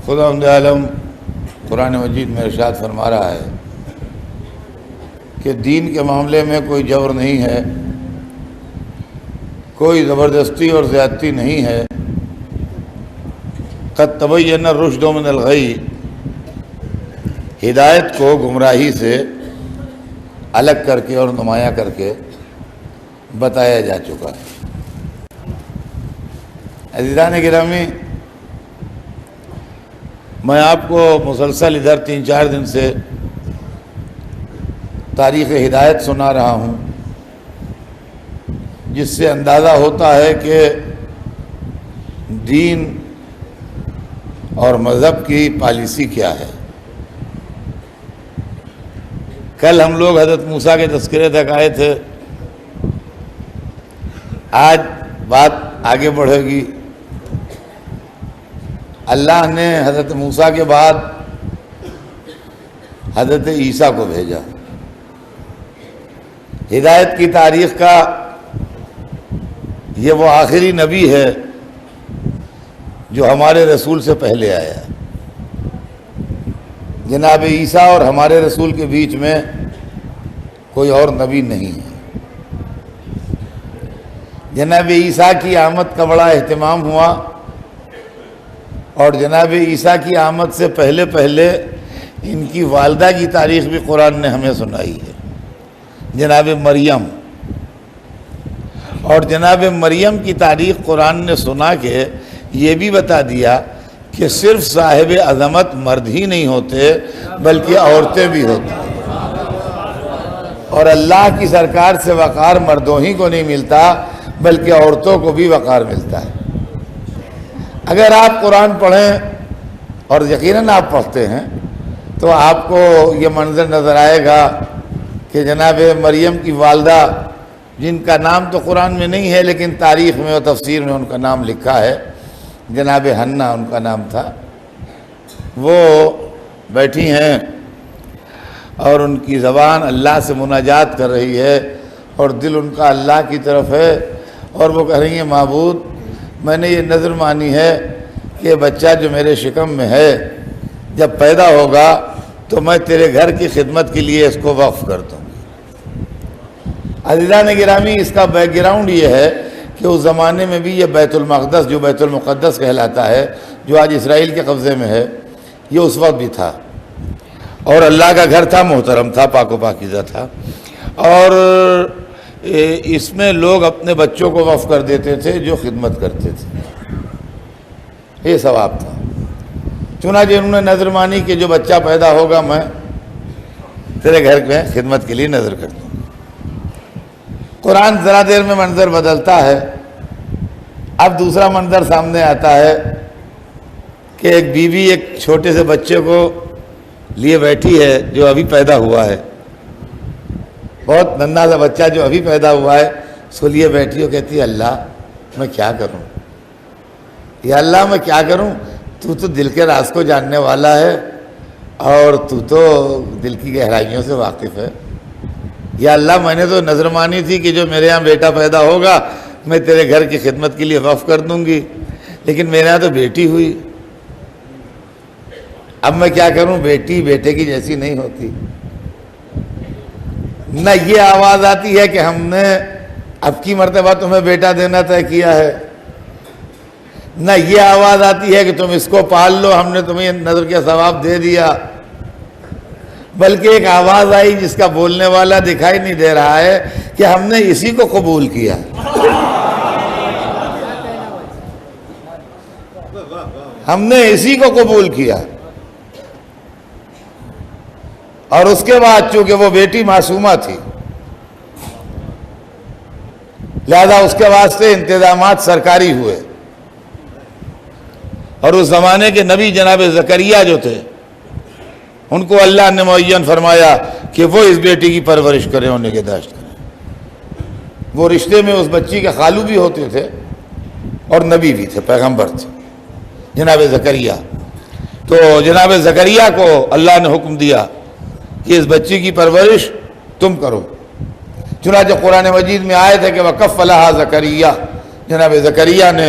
खुदावंद आलम कुरान मजीद में इरशाद फरमा रहा है कि दीन के मामले में कोई जबर नहीं है, कोई ज़बरदस्ती और ज़्यादती नहीं है। क़द तबय्यन रुश्द मिनल गई, हिदायत को गुमराही से अलग करके और नुमाया करके बताया जा चुका है। अज़ीज़ान गिरामी, मैं आपको मुसलसल इधर 3-4 दिन से तारीख़ हिदायत सुना रहा हूँ, जिससे अंदाज़ा होता है कि दीन और मज़हब की पॉलिसी क्या है। कल हम लोग हज़रत मूसा के तज़किरे तक आए थे, आज बात आगे बढ़ेगी। अल्लाह ने हज़रत मूसा के बाद हज़रत ईसा को भेजा। हिदायत की तारीख़ का ये वो आखिरी नबी है जो हमारे रसूल से पहले आया। जनाब ईसा और हमारे रसूल के बीच में कोई और नबी नहीं है। जनाब ईसा की आमद का बड़ा एहतमाम हुआ और जनाब ईसा की आमद से पहले पहले इनकी वालदा की तारीख़ भी कुरान ने हमें सुनाई है, जनाब मरियम। और जनाब मरियम की तारीख़ कुरान ने सुना के ये भी बता दिया कि सिर्फ साहिब अज़मत मर्द ही नहीं होते बल्कि औरतें भी होती हैं, और अल्लाह की सरकार से वक़ार मर्दों ही को नहीं मिलता बल्कि औरतों को भी वक़ार मिलता है। अगर आप कुरान पढ़ें, और यकीनन आप पढ़ते हैं, तो आपको ये मंज़र नज़र आएगा कि जनाब मरियम की वालदा, जिनका नाम तो कुरान में नहीं है लेकिन तारीख़ में और तफसीर में उनका नाम लिखा है, जनाब हन्ना उनका नाम था, वो बैठी हैं और उनकी ज़बान अल्लाह से मुनाजात कर रही है और दिल उनका अल्लाह की तरफ है, और वो कह रही हैं, माबूद, मैंने ये नज़र मानी है कि बच्चा जो मेरे शिकम में है जब पैदा होगा तो मैं तेरे घर की खिदमत के लिए इसको वक्फ़ कर दूँगी। अज़ीज़ान गिरामी, इसका बैकग्राउंड ये है कि उस ज़माने में भी ये बैतुल मक़दस, जो बैतुल मुक़द्दस कहलाता है, जो आज इसराइल के कब्ज़े में है, ये उस वक्त भी था और अल्लाह का घर था, मोहतरम था, पाको पाकीज़ा था, और इसमें लोग अपने बच्चों को वक़्फ़ कर देते थे जो खिदमत करते थे। ये सवाब था। चुनांचे उन्होंने नज़र मानी कि जो बच्चा पैदा होगा मैं तेरे घर में खिदमत के लिए नज़र कर दूँगा। कुरान ज़रा देर में मंज़र बदलता है। अब दूसरा मंज़र सामने आता है कि एक बीवी एक छोटे से बच्चे को लिए बैठी है जो अभी पैदा हुआ है, बहुत नन्हा सा बच्चा जो अभी पैदा हुआ है, उसको लिए बैठी हो, कहती है, अल्लाह मैं क्या करूं, या अल्लाह मैं क्या करूं, तू तो दिल के राज को जानने वाला है और तू तो दिल की गहराइयों से वाकिफ़ है। या अल्लाह, मैंने तो नज़र मानी थी कि जो मेरे यहाँ बेटा पैदा होगा मैं तेरे घर की खिदमत के लिए वक़्फ़ कर दूंगी, लेकिन मेरे यहाँ तो बेटी हुई, अब मैं क्या करूं, बेटी बेटे की जैसी नहीं होती। न ये आवाज़ आती है कि हमने अब की मर्तबा तुम्हें बेटा देना तय किया है, न ये आवाज़ आती है कि तुम इसको पाल लो, हमने तुम्हें नज़र के सवाब दे दिया, बल्कि एक आवाज़ आई जिसका बोलने वाला दिखाई नहीं दे रहा है कि हमने इसी को कबूल किया। हमने इसी को कबूल किया। और उसके बाद चूंकि वो बेटी मासूमा थी, लिहाजा उसके वास्ते इंतजामात सरकारी हुए, और उस ज़माने के नबी जनाब ज़करिया जो थे, उनको अल्लाह ने मुअय्यन फरमाया कि वो इस बेटी की परवरिश करें और निगहदाश्त करें। वो रिश्ते में उस बच्ची के खालू भी होते थे और नबी भी थे, पैगंबर थे, जनाब ज़करिया। तो जनाब ज़करिया को अल्लाह ने हुक्म दिया कि इस बच्ची की परवरिश तुम करो। चुनांचे कुरान मजीद में आयत है कि वकफ़लहा ज़करिया, जनाब ज़करिया ने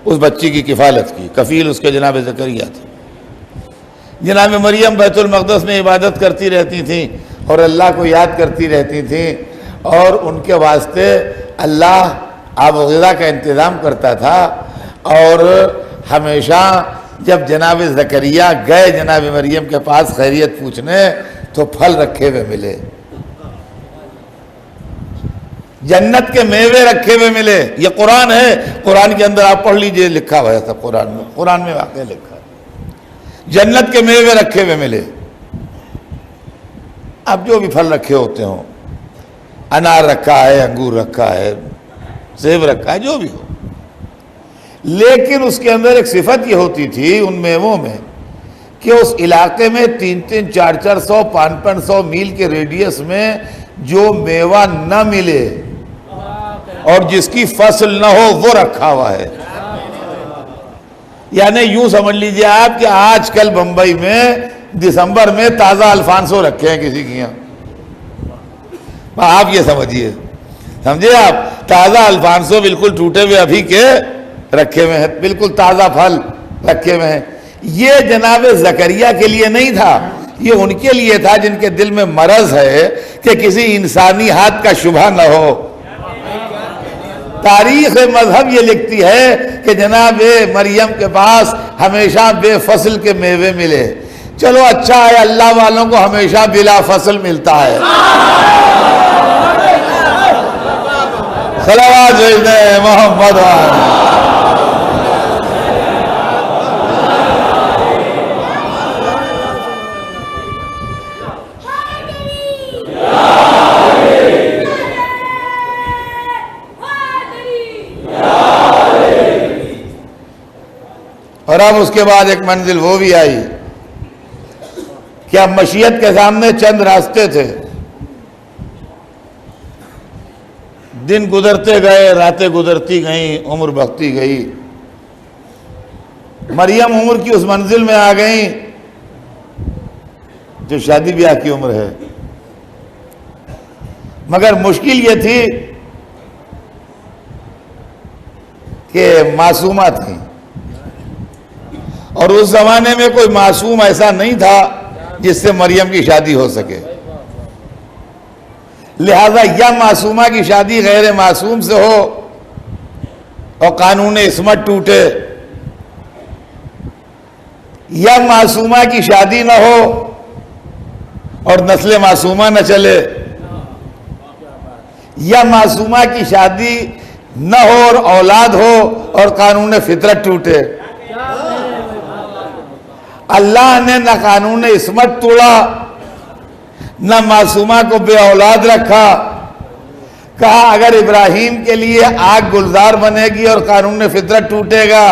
उस बच्ची की किफ़ालत की, कफ़ील उसके जनाब ज़करिया थे। जनाब मरियम बैतुल मक़दस में इबादत करती रहती थी और अल्लाह को याद करती रहती थी, और उनके वास्ते अल्लाह आब व ग़िज़ा का इंतज़ाम करता था। और हमेशा जब जनाब ज़करिया गए जनाब मरियम के पास खैरियत पूछने, तो फल रखे हुए मिले, जन्नत के मेवे रखे हुए मिले। ये कुरान है, कुरान के अंदर आप पढ़ लीजिए, लिखा हुआ है सब कुरान में वाक़ई लिखा है, जन्नत के मेवे रखे हुए मिले। अब जो भी फल रखे होते हों, अनार रखा है, अंगूर रखा है, सेब रखा है, जो भी हो, लेकिन उसके अंदर एक सिफत ये होती थी उन मेवों में कि उस इलाके में 300, 400, 500 मील के रेडियस में जो मेवा न मिले और जिसकी फसल न हो वो रखा हुआ है। यानी यूं समझ लीजिए आप कि आजकल बंबई में दिसंबर में ताज़ा अल्फांसो रखे हैं किसी के यहाँ, आप ये समझिए, समझे आप, ताज़ा अल्फांसो बिल्कुल टूटे हुए अभी के रखे हुए हैं, बिल्कुल ताज़ा फल रखे हुए हैं। ये जनाब ज़करिया के लिए नहीं था, ये उनके लिए था जिनके दिल में मरज है कि किसी इंसानी हाथ का शुबह न हो। तारीख़ मजहब ये लिखती है कि जनाब मरियम के पास हमेशा बेफसल के मेवे मिले। चलो अच्छा है, अल्लाह वालों को हमेशा बिला फसल मिलता है। सलावत भेजने मोहम्मद। और अब उसके बाद एक मंजिल वो भी आई कि अब मशीयत के सामने चंद रास्ते थे। दिन गुजरते गए, रातें गुजरती गईं, उम्र बढ़ती गई। मरियम उम्र की उस मंजिल में आ गई जो शादी ब्याह की उम्र है, मगर मुश्किल ये थी कि मासूमा थी, और उस जमाने में कोई मासूम ऐसा नहीं था जिससे मरियम की शादी हो सके। लिहाजा या मासूमा की शादी गैर मासूम से हो और कानून इस्मत टूटे, या मासूमा की शादी न हो और नस्ल मासूमा न चले, या मासूमा की शादी न हो और औलाद हो और कानून फितरत टूटे। अल्लाह ने न कानून इस्मत तोड़ा, न मासूमा को बे औलाद रखा। कहा अगर इब्राहीम के लिए आग गुलजार बनेगी और कानून फितरत टूटेगा,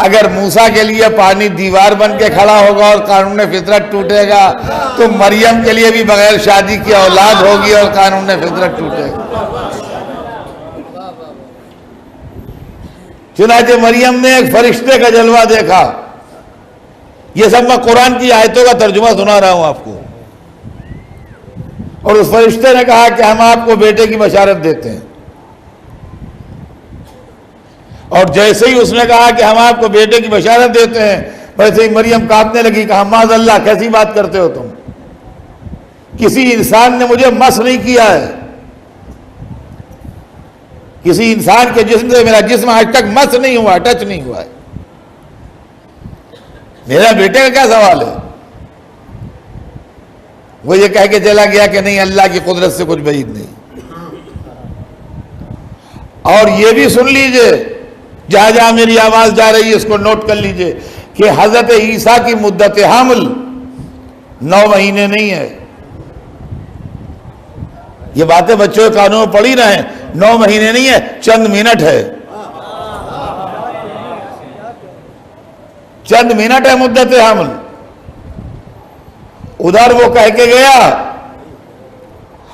अगर मूसा के लिए पानी दीवार बन के खड़ा होगा और कानून फितरत टूटेगा, तो मरियम के लिए भी बगैर शादी की औलाद होगी और कानून फितरत टूटेगा। चुनांचे मरियम ने एक फरिश्ते का जलवा देखा। ये सब मैं कुरान की आयतों का तर्जुमा सुना रहा हूं आपको। और उस फरिश्ते ने कहा कि हम आपको बेटे की बशारत देते हैं। और जैसे ही उसने कहा कि हम आपको बेटे की बशारत देते हैं, वैसे ही मरियम कांपने लगी। कहा माज़अल्लाह, कैसी बात करते हो तुम, किसी इंसान ने मुझे मस नहीं किया है, किसी इंसान के जिस्म से मेरा जिस्म आज तक मस नहीं हुआ, टच नहीं हुआ है, मेरा बेटे का क्या सवाल है। वो ये कह के चला गया कि नहीं, अल्लाह की कुदरत से कुछ बईद नहीं। और ये भी सुन लीजिए, जहां जहां मेरी आवाज जा रही है इसको नोट कर लीजिए कि हजरत ईसा की मुद्दत हमल 9 महीने नहीं है। ये बातें बच्चों के कानों में पड़ी ना है, 9 महीने नहीं है, चंद मिनट है, चंद मिनट है मुद्दत हमल। उधर वो कह के गया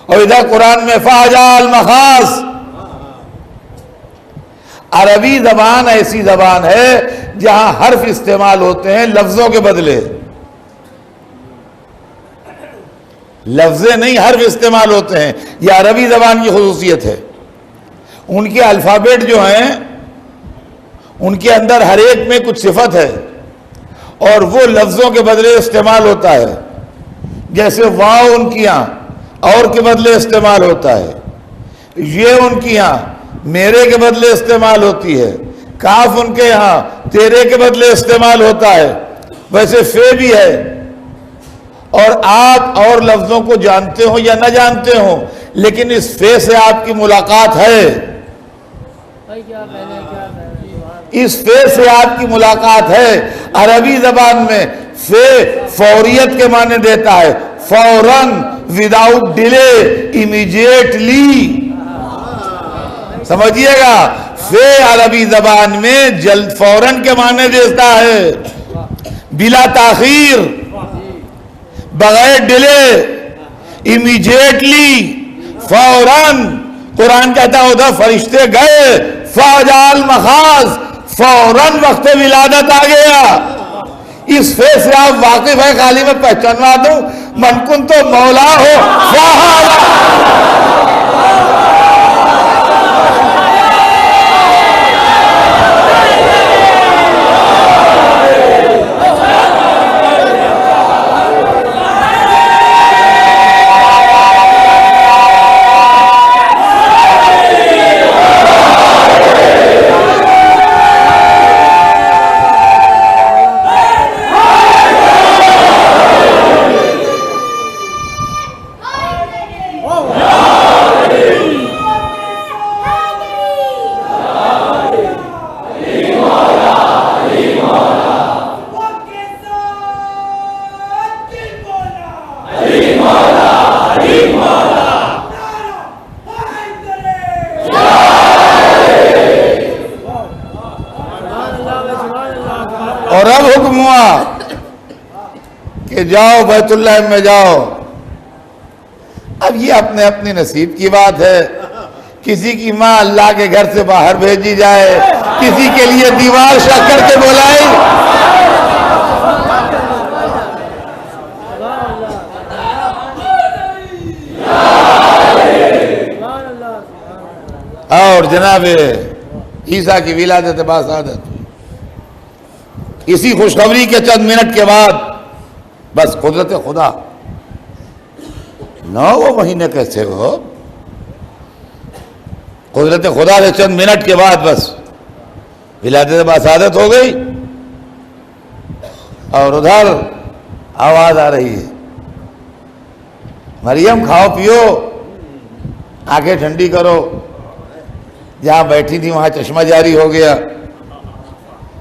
और इधर कुरान में फाजाल मखास। अरबी जबान ऐसी जबान है जहां हर्फ इस्तेमाल होते हैं लफ्जों के बदले, लफ्जे नहीं हर्फ इस्तेमाल होते हैं। यह अरबी जबान की खुसूसियत है। उनके अल्फाबेट जो हैं उनके अंदर हर एक में कुछ सिफत है, और वो लफ्जों के बदले इस्तेमाल होता है, जैसे वाव उनकी यहां और के बदले इस्तेमाल होता है, ये उनकी यहां मेरे के बदले इस्तेमाल होती है, काफ उनके यहां तेरे के बदले इस्तेमाल होता है, वैसे फे भी है। और आप और लफ्जों को जानते हो या ना जानते हो, लेकिन इस फे से आपकी मुलाकात है, इस फे से आपकी मुलाकात है। अरबी जबान में फे फौरियत के माने देता है, फौरन, विदाउट डिले, इमीडिएटली। समझिएगा, फे अरबी जबान में जल्द फौरन के माने देता है, बिला ताखीर, बगैर डिले, इमीडिएटली, फौरन। कुरान कहता है उधर फरिश्ते गए, फाजाल मखाज, फौरन वक्त विलादत आ गया। इस फे से आप वाकिफ है, खाली मैं पहचानवा दूं, मनकुन तो मौला हो और अब हुक्म हुआ कि जाओ बैतुल्लाह में जाओ। अब ये अपने अपने नसीब की बात है, किसी की माँ अल्लाह के घर से बाहर भेजी जाए, किसी के लिए दीवार शक्कर के बुलाई। और जनाब ईसा की विलादत बासादत, इसी खुशखबरी के चंद मिनट के बाद बस कुदरत खुदा 9 महीने कैसे हो, कुदरत खुदा से चंद मिनट के बाद बस विलादत बासादत हो गई। और उधर आवाज आ रही है, मरियम खाओ पियो, आंखें ठंडी करो। जहां बैठी थी वहां चश्मा जारी हो गया,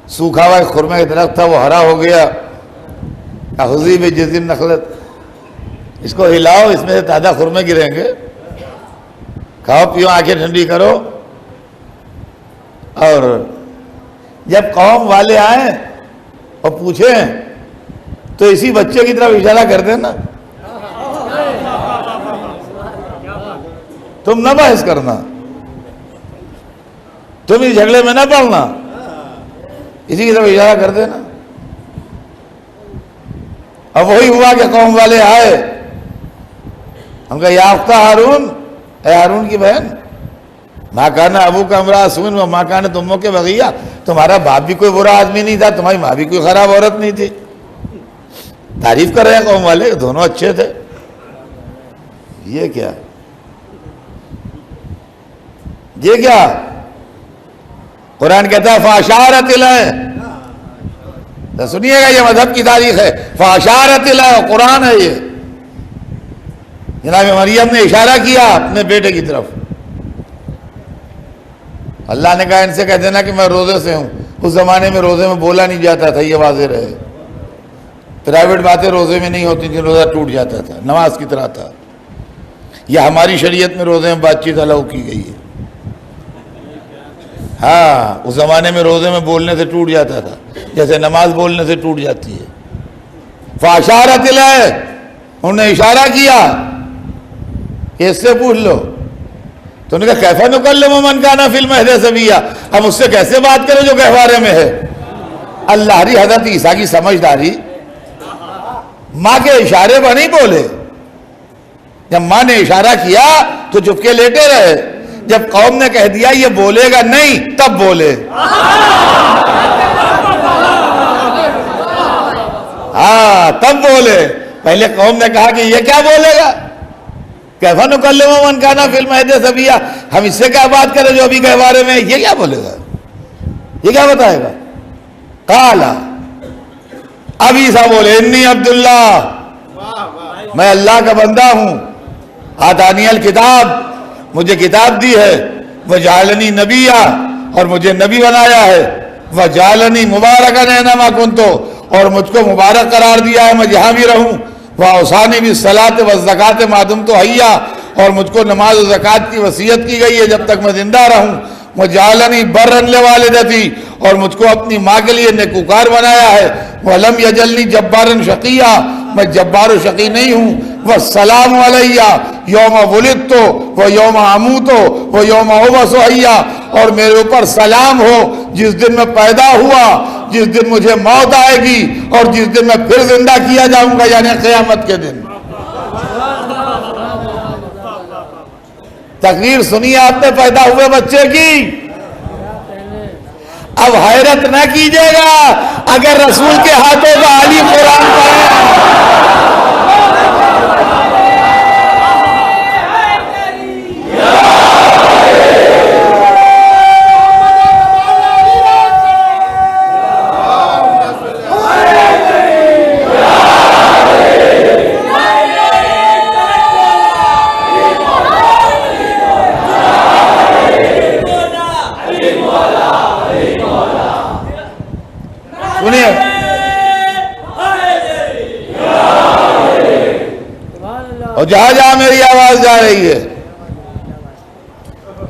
सूखा हुआ खुरमे का दरख्त था वो हरा हो गया। अहुज़ी में जिन नखलत, इसको हिलाओ, इसमें से ताज़ा खुरमे गिरेंगे, खाओ पियो, आंखें ठंडी करो। और जब कौम वाले आए और पूछे तो इसी बच्चे की तरफ इशारा कर देना, तुम न बहस करना, तुम इस झगड़े में न पड़ना, इसी की तरफ इशारा कर देना। अब वही हुआ कि कौम वाले आए, हम कहा या उख्ता हारून, ए हारून की बहन, माँ कहना अबू का अमरा सुन, माँ कहना तुमों के बगिया, तुम्हारा बाप भी कोई बुरा आदमी नहीं था, तुम्हारी माँ भी कोई खराब औरत नहीं थी। तारीफ कर रहे हैं कौम वाले, दोनों अच्छे थे। ये क्या, ये क्या? कुरान कहता है फाशारत इलैह, तो सुनिएगा ये मजहब की तारीख है, फाशारत इलैह, कुरान है ये। जनाब मरियम ने इशारा किया अपने बेटे की तरफ, अल्लाह ने कहा इनसे कह देना कि मैं रोजे से हूं। उस जमाने में रोजे में बोला नहीं जाता था, ये वाज़ेह रहे। प्राइवेट बातें रोजे में नहीं होती थी, रोजा टूट जाता था, नमाज की तरह था। यह हमारी शरीयत में रोजे में बातचीत अलाउ की गई है। हाँ, उस जमाने में रोजे में बोलने से टूट जाता था, जैसे नमाज बोलने से टूट जाती है। फाशारत इलैह, उन्होंने इशारा किया, इससे पूछ लो। तो उन्होंने कहा कैफा नुकल्लिमु मन काना फिल महदी सबिय्या, हम उससे कैसे बात करें जो गहवारे में है। अल्लाह री हजरत ईसा की समझदारी, माँ के इशारे पर नहीं बोले। जब माँ ने इशारा किया तो चुपके लेटे रहे, जब कौम ने कह दिया ये बोलेगा नहीं, तब बोले। हाँ, तब बोले। पहले कौम ने कहा कि ये क्या बोलेगा, कैफा नुकल्लिमु मन काना फिल महदी सबिया, हम इससे क्या बात करें जो अभी के बारे में, ये क्या बोलेगा, ये क्या बताएगा। काला, अब ईसा बोले इन्नी अब्दुल्ला, मैं अल्लाह का बंदा हूं, आतानियल किताब, मुझे किताब दी है, वह जालनी नबिया, और मुझे नबी बनाया है, वह जालनी मुबारकन ऐनमा कुंतो, और मुझको मुबारक करार दिया है मैं जहां भी रहूं, वह औसानी भी सलात व ज़कात मादुम तो हैया, और मुझको नमाज और ज़कात की वसीयत की गई है जब तक मैं जिंदा रहूं, वह जालनी बर्रन लिवालिदती, और मुझको अपनी माँ के लिए नेकूकार बनाया है, वलम यजलनी जब्बारन शकिया, मैं जब्बार शकी नहीं हूँ, वह सलाम अलैया यौम वुलिदतो व यौम अमूतो व यौम उबअसु हैया, और मेरे ऊपर सलाम हो जिस दिन मैं पैदा हुआ, जिस दिन मुझे मौत आएगी, और जिस दिन मैं फिर जिंदा किया जाऊंगा, यानी क़यामत के दिन। तकरीर सुनिए आपने पैदा हुए बच्चे की। अब हैरत न कीजिएगा अगर रसूल के हाथों का आली कुरान पढ़े। सुनिए, और जहां जहां मेरी आवाज जा रही है,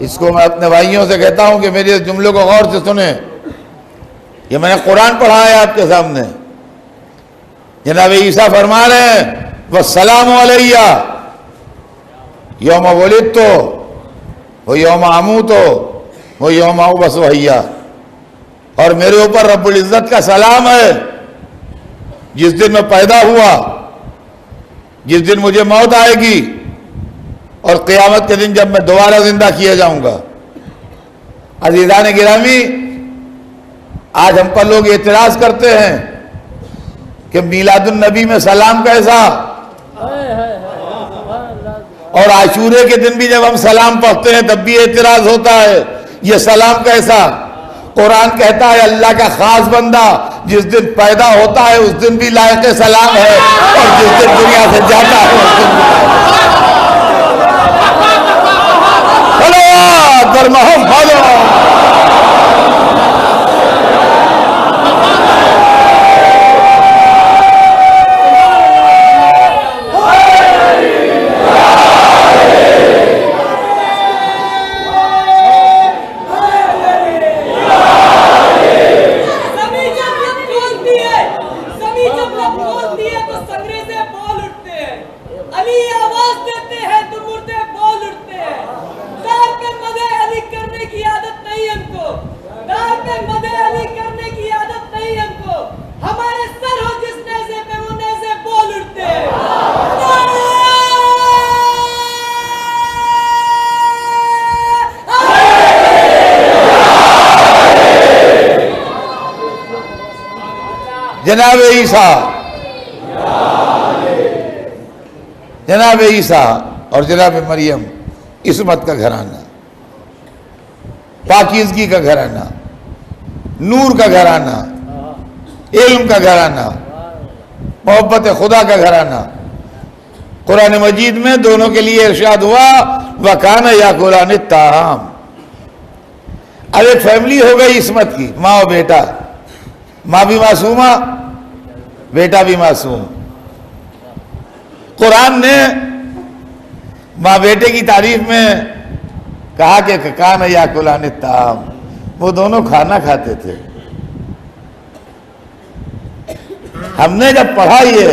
इसको मैं अपने भाइयों से कहता हूं कि मेरे इस जुमले को गौर से सुने। ये मैंने कुरान पढ़ा है आपके सामने। जनाब ईसा फरमा रहे हैं वस्सलामु अलैया यौम वुलिदतो व यौम अमूतो व यौम उबअसु हैया, और मेरे ऊपर रब्बुल इज्जत का सलाम है जिस दिन मैं पैदा हुआ, जिस दिन मुझे मौत आएगी, और क़यामत के दिन जब मैं दोबारा जिंदा किया जाऊंगा। अज़ीज़ान गिरामी, आज हम पर लोग एतराज करते हैं कि मीलादुन नबी में सलाम कैसा, और आशूरे के दिन भी जब हम सलाम पढ़ते हैं तब भी एतराज होता है, ये सलाम कैसा। कुरान कहता है अल्लाह का खास बंदा जिस दिन पैदा होता है उस दिन भी लायक सलाम है, और जिस दिन दुनिया से जाता है उस दिन भी जनाब ईसा, जनाब ईसा और जनाब मरियम इस्मत का घराना, पाकीज़गी का घराना, नूर का घराना, इल्म का घराना, मोहब्बत खुदा का घराना। कुरान मजीद में दोनों के लिए इरशाद हुआ वकाना याकुलानि ताम। अब एक फैमिली हो गई इस्मत की, माँ और बेटा, माँ भी मासूमा, बेटा भी मासूम। कुरान ने माँ बेटे की तारीफ में कहा कि कान याकुलानि ताम, वो दोनों खाना खाते थे। हमने जब पढ़ा ये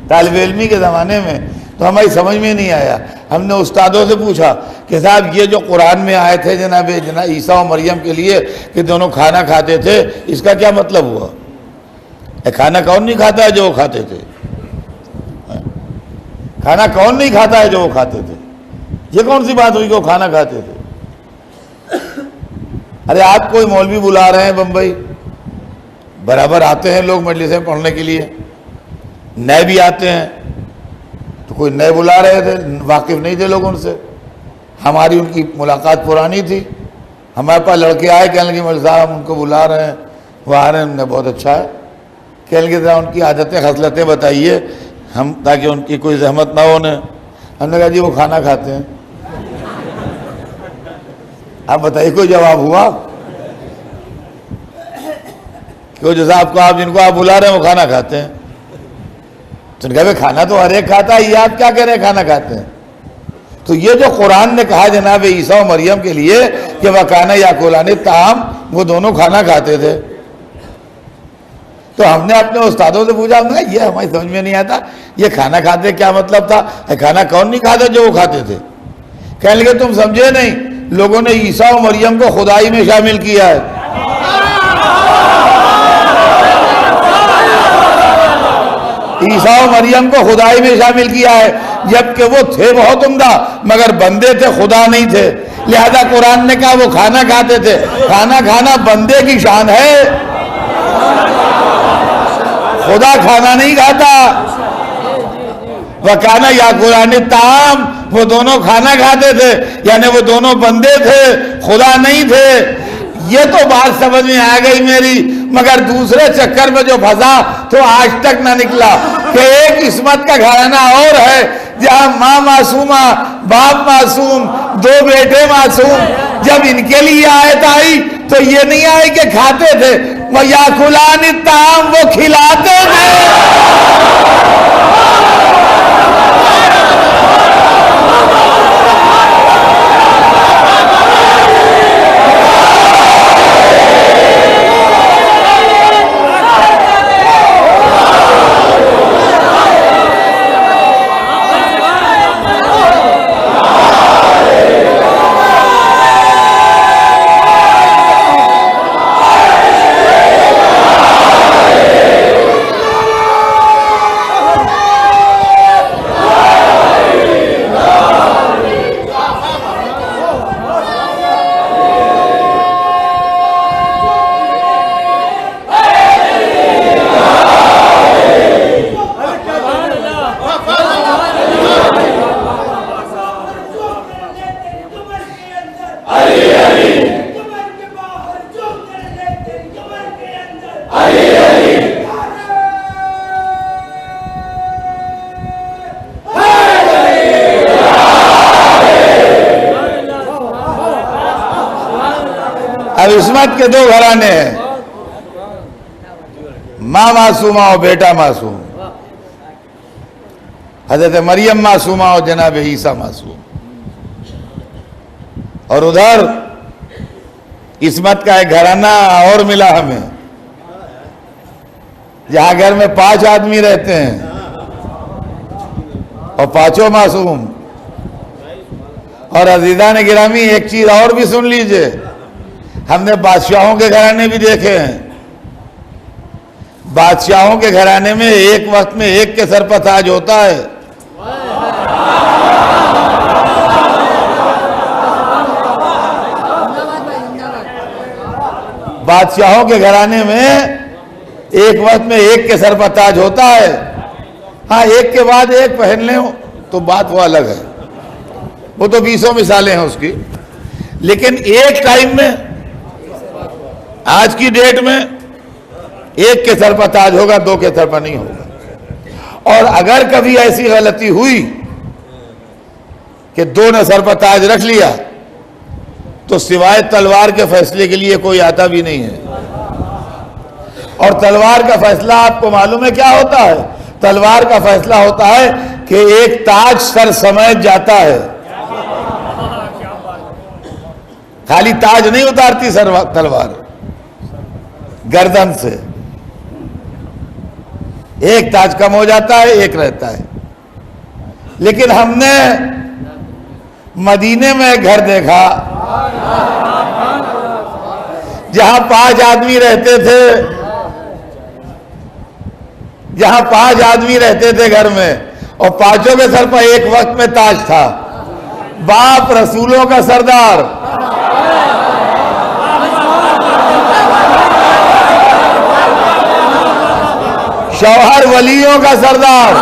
तालिब इल्मी के ज़माने में तो हमारी समझ में नहीं आया। हमने उस्तादों से पूछा कि साहब ये जो कुरान में आए थे जनाब ईसा और मरियम के लिए कि दोनों खाना खाते थे, इसका क्या मतलब हुआ? खाना कौन नहीं खाता है जो वो खाते थे? खाना कौन नहीं खाता है जो वो खाते थे? ये कौन सी बात हुई कि वो खाना खाते थे? अरे आज कोई मौलवी बुला रहे हैं बम्बई, बराबर आते हैं लोग मजलिसें पढ़ने के लिए, नए भी आते हैं, तो कोई नए बुला रहे थे, वाकिफ नहीं थे लोग उनसे, हमारी उनकी मुलाकात पुरानी थी। हमारे पास लड़के आए, कहने लगे मौलवी साहब उनको बुला रहे हैं, वो आ रहे हैं, उनने बहुत अच्छा है। कहने लगे जरा उनकी आदतें खसलतें बताइए हम, ताकि उनकी कोई जहमत ना हो उन्हें। हमने कहा जी वो खाना खाते हैं। आप बताइए कोई जवाब हुआ? क्यों जैसा आपको, आप जिनको आप बुला रहे हैं वो खाना खाते हैं, तो कहा खाना तो हर एक खाता है, ये आप क्या कह रहे हैं खाना खाते हैं? तो ये जो कुरान ने कहा जनाब ईसा और मरियम के लिए कि वकाना याकुलानी ताम, वो दोनों खाना खाते थे। तो हमने अपने उस्तादों से पूछा, हमने कहा ये हमारी समझ में नहीं आता, ये खाना खाते क्या मतलब था? खाना कौन नहीं खाता जो वो खाते थे? कहने लगे तुम समझे नहीं, लोगों ने ईसा और मरियम को खुदाई में शामिल किया है। ईसा और मरियम को खुदाई में शामिल किया है, जबकि वो थे बहुत उम्दा मगर बंदे थे, खुदा नहीं थे। लिहाजा कुरान ने कहा वो खाना खाते थे। खाना खाना बंदे की शान है, खुदा खाना नहीं खाता। वकाना याकुलानी ताम, वो दोनों खाना खाते थे, यानी वो दोनों बंदे थे, खुदा नहीं थे। ये तो बात समझ में आ गई मेरी, मगर दूसरे चक्कर में जो फंसा तो आज तक ना निकला कि एक किस्मत का घराना और है जहां माँ मासूमा, बाप मासूम, दो बेटे मासूम। जब इनके लिए आयत आई तो ये नहीं आई कि खाते थे, वो याकुलानी ताम, वो खिलाते थे। अब इस्मत के दो घराने हैं, माँ मासूमा और बेटा मासूम। हजरत मरियम मासूमा और जनाब ईसा मासूम। और उधर इस्मत का एक घराना और मिला हमें, जहां घर में 5 आदमी रहते हैं और 5 मासूम। और अजीज़ान गिरामी, एक चीज और भी सुन लीजिए, हमने बादशाहों के घराने भी देखे हैं। बादशाहों के घराने में एक वक्त में एक के सर पर ताज होता है। बादशाहों के घराने में एक वक्त में एक के सर पर ताज होता है। हाँ, एक के बाद एक पहन ले तो बात वो अलग है, वो तो 20 मिसालें हैं उसकी। लेकिन एक टाइम में, आज की डेट में, एक के सर पर ताज होगा, 2 के सर पर नहीं होगा। और अगर कभी ऐसी गलती हुई कि 2 ने सर पर ताज रख लिया तो सिवाय तलवार के फैसले के लिए कोई आता भी नहीं है। और तलवार का फैसला आपको मालूम है क्या होता है? तलवार का फैसला होता है कि एक ताज सर समेट जाता है। खाली ताज नहीं उतारती तलवार, गर्दन से एक ताज कम हो जाता है, एक रहता है। लेकिन हमने मदीने में एक घर देखा जहां 5 आदमी रहते थे, जहां 5 आदमी रहते थे घर में, और 5 के सर पर एक वक्त में ताज था। बाप रसूलों का सरदार, शौहर वलियों का सरदार,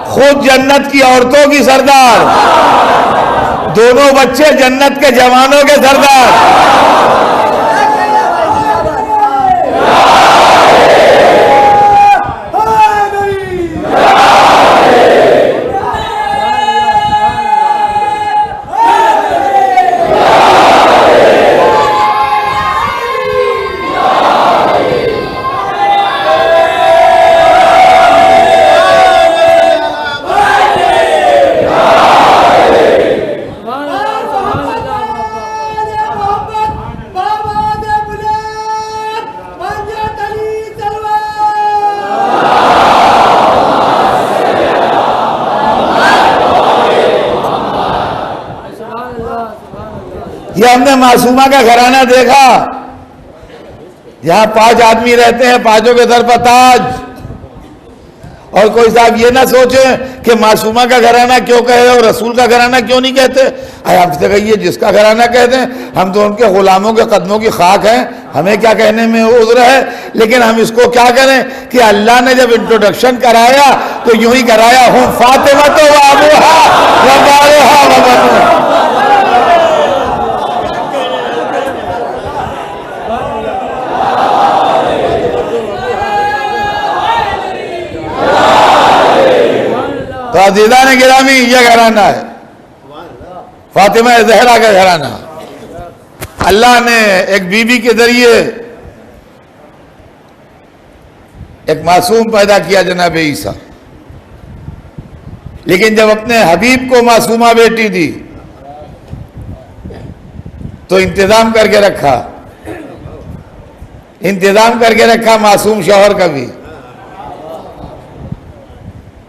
खुद जन्नत की औरतों की सरदार, दोनों बच्चे जन्नत के जवानों के सरदार। ये हमने मासूमा का घराना देखा, यहां 5 आदमी रहते हैं, 5 के सर पर ताज। और कोई साहब ये ना सोचे कि मासूमा का घराना क्यों कहे और रसूल का घराना क्यों नहीं कहते। आपसे कहिए जिसका घराना कहते हैं, हम तो उनके गुलामों के कदमों की खाक हैं, हमें क्या कहने में उज़्र है। लेकिन हम इसको क्या करें कि अल्लाह ने जब इंट्रोडक्शन कराया तो यूं ही कराया, हूं फातिमा तो अबूहा व बालुहा व बनुहा। तो अज़ीज़ान गिरामी, ये घराना है फातिमा ज़हरा का घराना। अल्लाह ने एक बीबी के जरिए एक मासूम पैदा किया, जनाब ईसा। लेकिन जब अपने हबीब को मासूमा बेटी दी तो इंतजाम करके रखा मासूम शौहर का भी,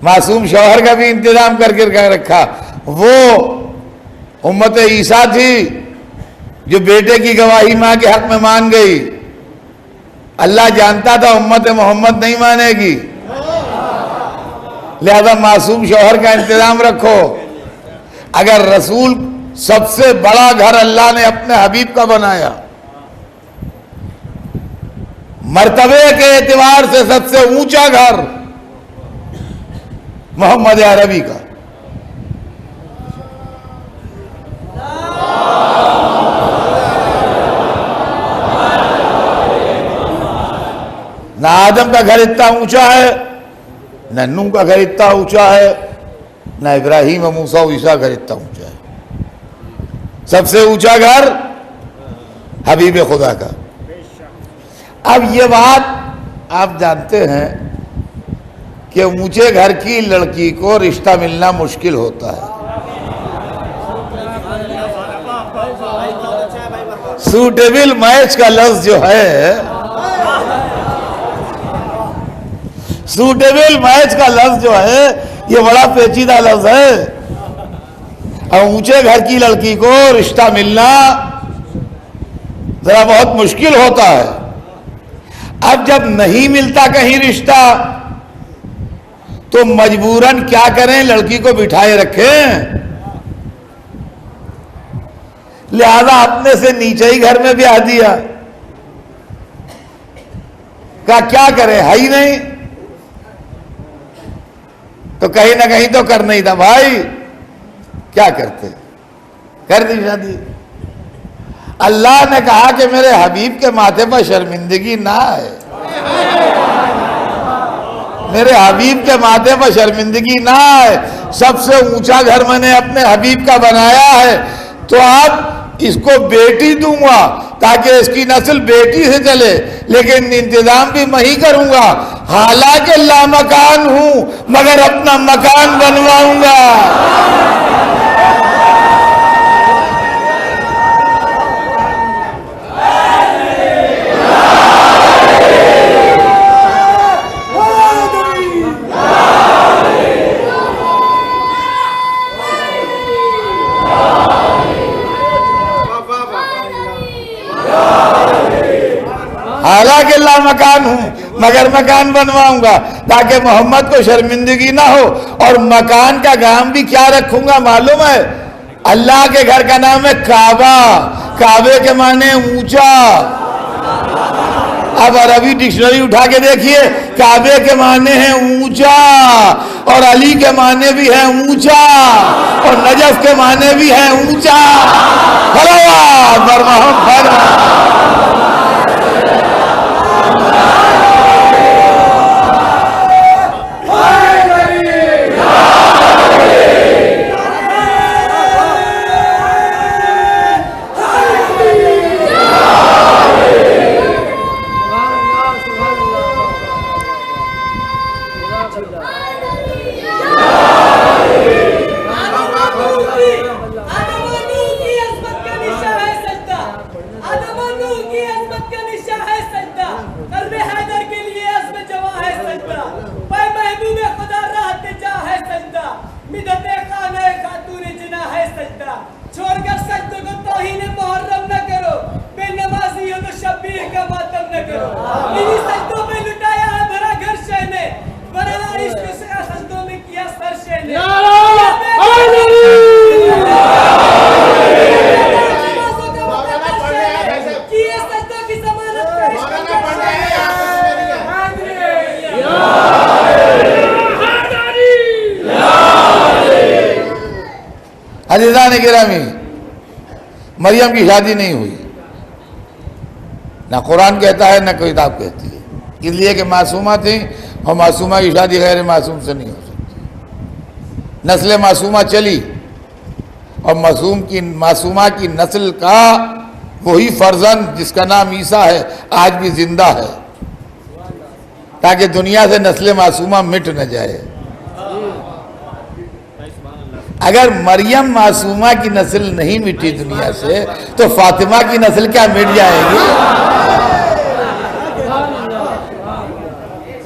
मासूम शौहर का भी इंतजाम करके रखा। वो उम्मत ईसा थी जो बेटे की गवाही मां के हक में मान गई। अल्लाह जानता था उम्मत मोहम्मद नहीं मानेगी, लिहाजा मासूम शौहर का इंतजाम रखो। अगर रसूल सबसे बड़ा घर अल्लाह ने अपने हबीब का बनाया, मर्तबे के एतबार से सबसे ऊंचा घर मोहम्मद अरबी का, ना आदम का घर इतना ऊंचा है, न नूह का घर इतना ऊंचा है, न इब्राहिम और मूसा और ईसा घर इतना ऊंचा है। सबसे ऊंचा घर हबीब खुदा का। अब ये बात आप जानते हैं कि ऊंचे घर की लड़की को रिश्ता मिलना मुश्किल होता है। सूटेबल मैच का लफ्ज जो है, सूटेबल मैच का लफ्ज जो है, ये बड़ा पेचीदा लफ्ज है। और ऊंचे घर की लड़की को रिश्ता मिलना जरा बहुत मुश्किल होता है। अब जब नहीं मिलता कहीं रिश्ता तो मजबूरन क्या करें, लड़की को बिठाए रखें। लिहाजा अपने से नीचे ही घर में ब्याह दिया। का क्या करें, है ही नहीं, तो कहीं ना कहीं तो करना ही था भाई। क्या करते, कर दी शादी। अल्लाह ने कहा कि मेरे हबीब के माथे पर शर्मिंदगी ना आए, मेरे हबीब के माथे पर शर्मिंदगी ना आए। सबसे ऊंचा घर मैंने अपने हबीब का बनाया है, तो आप इसको बेटी दूंगा ताकि इसकी नस्ल बेटी से चले, लेकिन इंतजाम भी मैं ही करूंगा। हालांकि लामकान हूं मगर अपना मकान बनवाऊंगा। हालांकि ला मकान हूं मगर मकान बनवाऊंगा ताकि मोहम्मद को शर्मिंदगी ना हो। और मकान का नाम भी क्या रखूंगा मालूम है? अल्लाह के घर का नाम है काबा। काबे के माने ऊंचा। अब अरबी डिक्शनरी उठा के देखिए, काबे के माने हैं ऊंचा, और अली के माने भी है ऊंचा, और नजफ के माने भी है ऊंचा। छोड़कर सजदों को तौहीन मुहर्रम न करो, बेनमाजी हो तो शब्बीर का मातम न करो। इन्हीं सजदों में लुटाया है भरा घर शहने, बड़ा इश्क से सजदों में किया सर शहने। किए सजदों की जमानत अज़ीज़ान गिरामी, मरियम की शादी नहीं हुई, ना कुरान कहता है ना कोई किताब कहती है, इसलिए कि मासूमा थी, और मासूमा की शादी गैर मासूम से नहीं हो सकती। नस्ल मासूमा चली, और मासूमा की नस्ल का वही फर्जंद जिसका नाम ईसा है आज भी जिंदा है, ताकि दुनिया से नस्ल मासूमा मिट न जाए। अगर मरियम मासूमा की नस्ल नहीं मिटी दुनिया से, तो फातिमा की नस्ल क्या मिट जाएगी?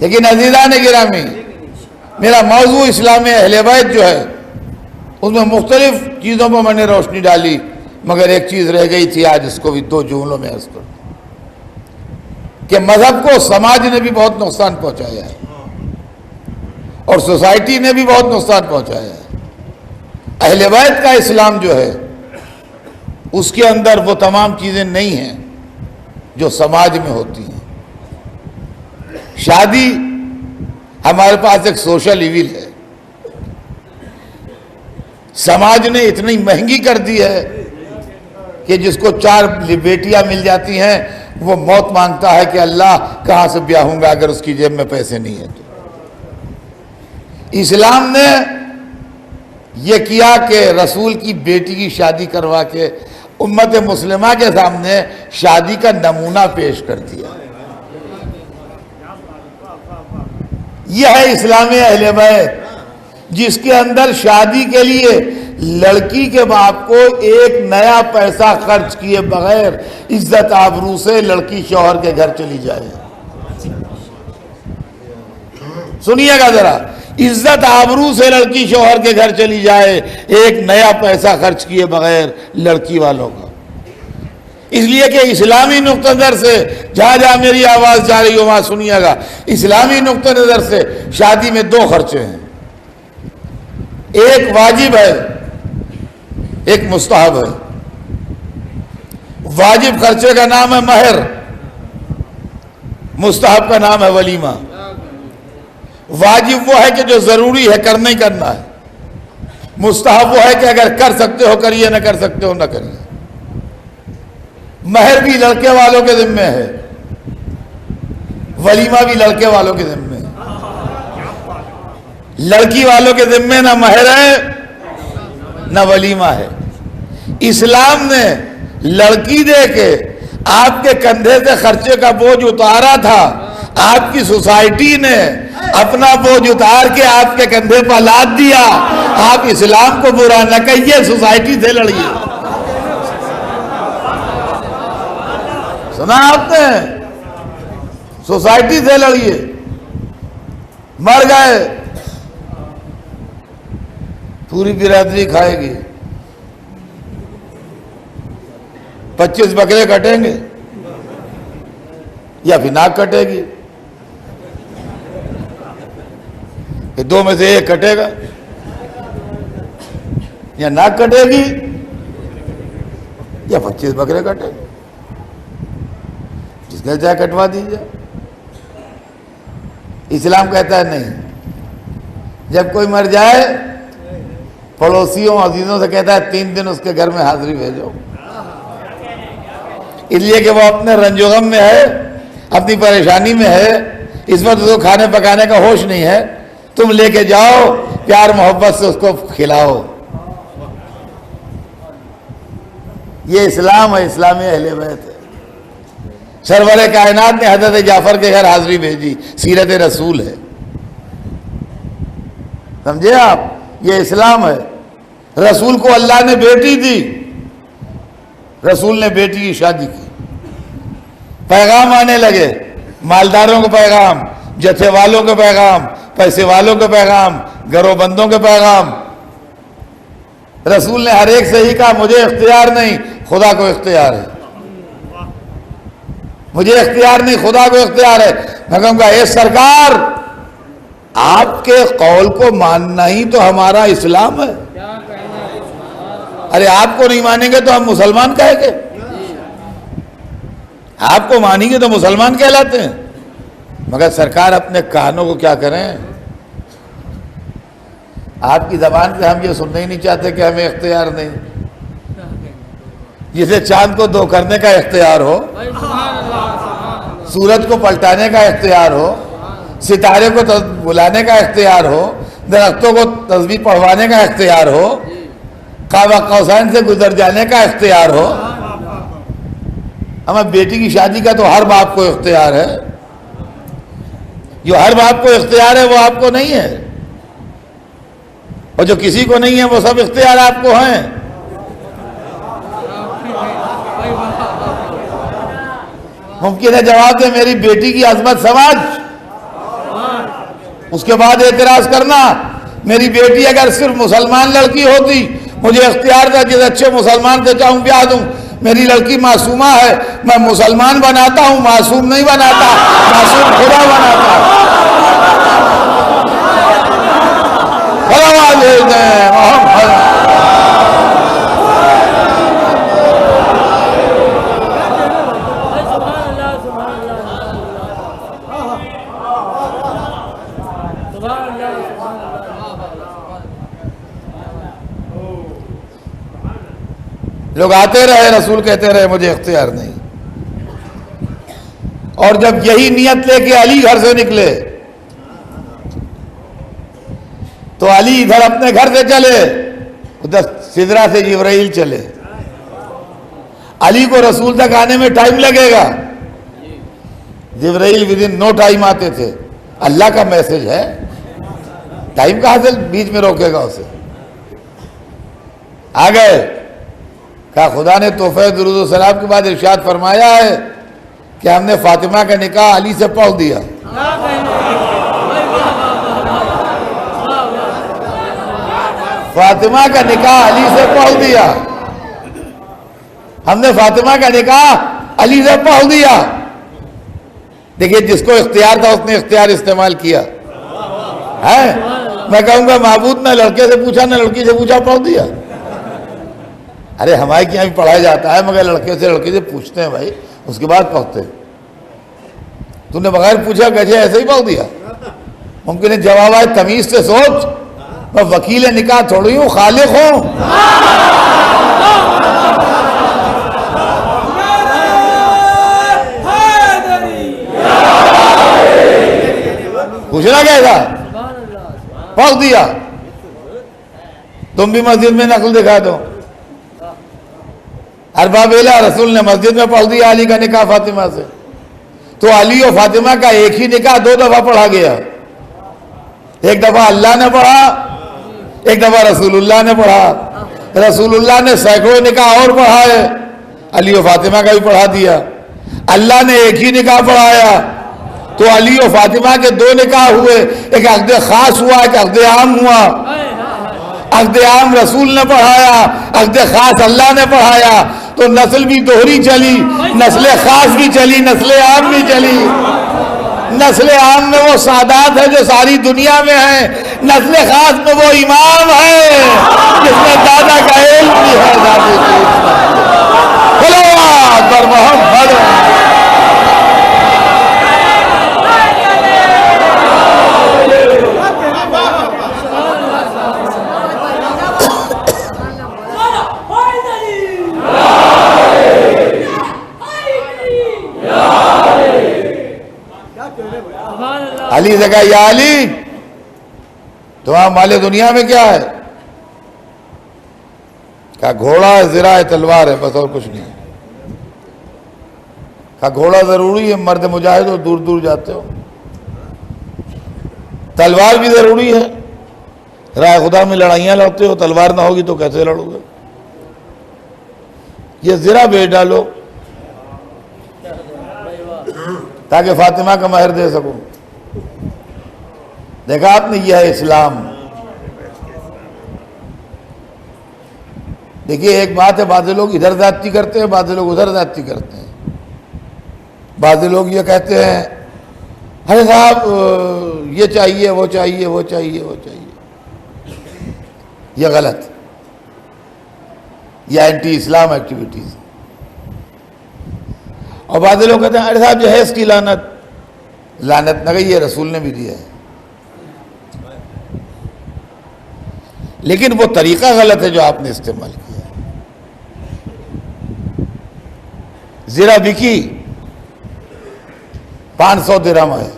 लेकिन अज़ीज़ान गिरामी, मेरा मौजू इस्लाम अहले बैत जो है, उसमें मुख्तलिफ चीज़ों पर मैंने रोशनी डाली, मगर एक चीज़ रह गई थी, आज इसको भी दो जुमलों में अर्ज़ करूं कि मजहब को समाज ने भी बहुत नुकसान पहुंचाया है, और सोसाइटी ने भी बहुत नुकसान पहुंचाया है। अहले बैत का इस्लाम जो है, उसके अंदर वो तमाम चीज़ें नहीं हैं जो समाज में होती हैं। शादी हमारे पास एक सोशल इविल है, समाज ने इतनी महंगी कर दी है कि जिसको 4 बेटियां मिल जाती हैं, वो मौत मांगता है कि अल्लाह कहां से ब्याहूंगा अगर उसकी जेब में पैसे नहीं है तो। इस्लाम ने यह किया कि रसूल की बेटी की शादी करवा के उम्मत मुस्लिमा के सामने शादी का नमूना पेश कर दिया। यह है इस्लाम अहले बैत, जिसके अंदर शादी के लिए लड़की के बाप को एक नया पैसा खर्च किए बगैर इज्जत आबरू से लड़की शौहर के घर चली जाए। सुनिएगा जरा, इज्जत आबरू से लड़की शौहर के घर चली जाए, एक नया पैसा खर्च किए बगैर लड़की वालों का। इसलिए कि इस्लामी नुक्ता नजर से, जहां जहां मेरी आवाज जा रही हो वहां सुनिएगा, इस्लामी नुक्ता नजर से शादी में 2 खर्चे हैं, एक वाजिब है, एक मुस्तहब है। वाजिब खर्चे का नाम है महर, मुस्तहब का नाम है वलीमा। वाजिब वो है कि जो जरूरी है करना ही करना है, मुस्तहब वो है कि अगर कर सकते हो करिए, ना कर सकते हो ना करिए। महर भी लड़के वालों के जिम्मे है, वलीमा भी लड़के वालों के जिम्मे है। लड़की वालों के जिम्मे ना महर है ना वलीमा है। इस्लाम ने लड़की दे के आपके कंधे से खर्चे का बोझ उतारा था, आपकी सोसाइटी ने अपना बोझ उतार के आपके कंधे पर लाद दिया। आप इस्लाम को बुरा न कहिए, सोसाइटी से लड़िए। सुना आपने? सोसाइटी से लड़िए। मर गए, पूरी बिरादरी खाएगी, 25 बकरे कटेंगे या फिर नाक कटेगी, ये 2 में से एक कटेगा, या नाक कटेगी या 25 बकरे कटेंगे, जिसका चाहे कटवा दीजिए। इस्लाम कहता है नहीं। जब कोई मर जाए पड़ोसियों अजीजों से कहता है 3 दिन उसके घर में हाजिरी भेजो, इसलिए कि वो अपने रंजोगम में है, अपनी परेशानी में है, इस वक्त उसको खाने पकाने का होश नहीं है, तुम लेके जाओ, प्यार मोहब्बत से उसको खिलाओ। ये इस्लाम है, इस्लामी अहले बैत है। सरवर कायनात ने हजरत जाफर के घर हाजिरी भेजी, सीरत रसूल है, समझे आप, ये इस्लाम है। रसूल को अल्लाह ने बेटी दी, रसूल ने बेटी की शादी की, पैगाम आने लगे, मालदारों के पैगाम, जत्थे वालों के पैगाम, पैसे वालों के पैगाम, घरोबंदों के पैगाम। रसूल ने हर एक से ही कहा मुझे इख्तियार नहीं, खुदा को इख्तियार है, मुझे इख्तियार नहीं, खुदा को इख्तियार है। मैं कहूँगा ए सरकार, आपके कौल को मानना ही तो हमारा इस्लाम है। अरे आपको नहीं मानेंगे तो हम मुसलमान कहेंगे, आपको मानेंगे तो मुसलमान कहलाते हैं। मगर सरकार अपने कानों को क्या करें, आपकी जबान से हम ये सुनना ही नहीं चाहते कि हमें इख्तियार नहीं। जिसे चांद को दो करने का इख्तियार हो, सूरज को पलटाने का इख्तियार हो, सितारे को बुलाने का इख्तियार हो, दरख्तों को तस्बीह पढ़वाने का इख्तियार हो, काबा कौसैन से गुजर जाने का इख्तियार हो, हमें बेटी की शादी का तो हर बाप को इख्तियार है। जो हर बाप को इख्तियार है वो आपको नहीं है, और जो किसी को नहीं है वो सब इख्तियार आपको हैं। मुमकिन है जवाब दे मेरी बेटी की अजमत समझ, उसके बाद एतराज करना। मेरी बेटी अगर सिर्फ मुसलमान लड़की होती, मुझे इख्तियार था जिस अच्छे मुसलमान से चाहूं ब्याह दूं। मेरी लड़की मासूमा है, मैं मुसलमान बनाता हूं, मासूम नहीं बनाता, मासूम खुदा बनाता हूं। लोग आते रहे, रसूल कहते रहे मुझे इख्तियार नहीं। और जब यही नियत लेके अली घर से निकले तो अली इधर अपने घर से चले, उधर सिदरा से जिब्राइल चले। अली को रसूल तक आने में टाइम लगेगा, जिब्राइल विदिन नो टाइम आते थे। अल्लाह का मैसेज है, टाइम कहां से बीच में रोकेगा उसे। आ गए, कहा खुदा ने तोहफे दुरूद सलाम के बाद इरशाद फरमाया है कि हमने फातिमा का निकाह अली से पढ़ दिया। फातिमा का निकाह अली से पढ़ दिया, हमने फातिमा का निकाह अली से पढ़ दिया। देखिए, जिसको इख्तियार था उसने इख्तियार इस्तेमाल किया है। मैं कहूंगा महबूद ने लड़के से पूछा, ना लड़की से पूछा, पढ़ दिया। अरे हमारे यहाँ भी पढ़ाया जाता है, मगर लड़के से पूछते हैं भाई, उसके बाद पढ़ते। तूने बगैर पूछा कैसे ऐसे ही पढ़ दिया? मुमकिन है जवाब आए तमीज से सोच, मैं वकील निकाह थोड़ी हूँ, खालिक हूँ। पूछना क्या था? पढ़ दिया। तुम भी मस्जिद में नकल दिखा दो। अरबाबेला रसूल ने मस्जिद में पढ़ दिया अली का निकाह फातिमा से, तो अली और फातिमा का एक ही निकाह 2 दफा पढ़ा गया। एक दफा अल्लाह ने पढ़ा, एक दफा रसूलुल्लाह ने पढ़ा। रसूलुल्लाह ने सैकड़ों निकाह और पढ़ाए, अली और फातिमा का भी पढ़ा दिया। अल्लाह ने एक ही निकाह पढ़ाया, तो अली और फातिमा के 2 निकाह हुए। एक अक़द खास हुआ, एक अक़द आम हुआ। अक़द आम रसूल ने पढ़ाया, अक़द खास अल्लाह ने पढ़ाया, तो नस्ल भी दोहरी चली, नस्ल खास भी चली, नस्ल आम भी चली। नस्ल आम में वो सादात है जो सारी दुनिया में है, नस्ल खास में वो इमाम है जिसमें दादा का इल्म भी है, दादी की पर मोहम्मद। अली से कहा, या अली तुम्हारा माले दुनिया में क्या है? कहा घोड़ा है, ज़रा है, तलवार है, बस और कुछ नहीं। कहा घोड़ा जरूरी है, मर्द मुजाहिद हो, दूर दूर जाते हो। तलवार भी जरूरी है, राय खुदा में लड़ाइयां लड़ते हो, तलवार ना होगी तो कैसे लड़ोगे? ये ज़रा बेच डालो ताकि फातिमा का महर दे सको। देखा आपने, यह है इस्लाम। देखिए एक बात है, बाज़ लोग इधर ज़्यादती करते हैं, बाज़ लोग उधर ज़्यादती करते हैं। बाज़ लोग ये कहते हैं, अरे साहब ये चाहिए, वो चाहिए, वो चाहिए, वो चाहिए। यह गलत, यह एंटी इस्लाम एक्टिविटीज। और बाज़ लोग कहते हैं, अरे साहब जहेज की लानत। लानत न गई, ये रसूल ने भी दिया है, लेकिन वो तरीका गलत है जो आपने इस्तेमाल किया। ज़रा बिकी 500 दिरहम है।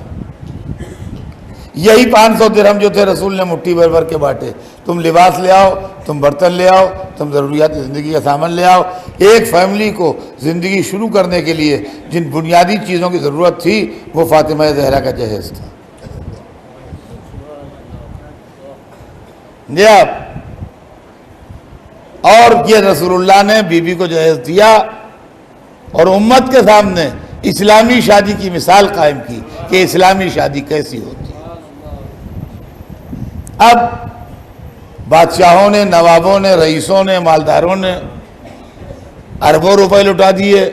यही 500 दिरहम जो थे रसूल ने मुट्ठी भर भर के बांटे। तुम लिबास ले आओ, तुम बर्तन ले आओ, तुम ज़रूरियात ज़िंदगी का सामान ले आओ। एक फैमिली को ज़िंदगी शुरू करने के लिए जिन बुनियादी चीज़ों की ज़रूरत थी वो फातिमा ज़हरा का जहेज़ था। जी आप, और ये रसूलुल्लाह ने बीबी को जहेज़ दिया और उम्मत के सामने इस्लामी शादी की मिसाल कायम की कि इस्लामी शादी कैसी होती है। अब बादशाहों ने, नवाबों ने, रईसों ने, मालदारों ने अरबों रुपए लुटा दिए,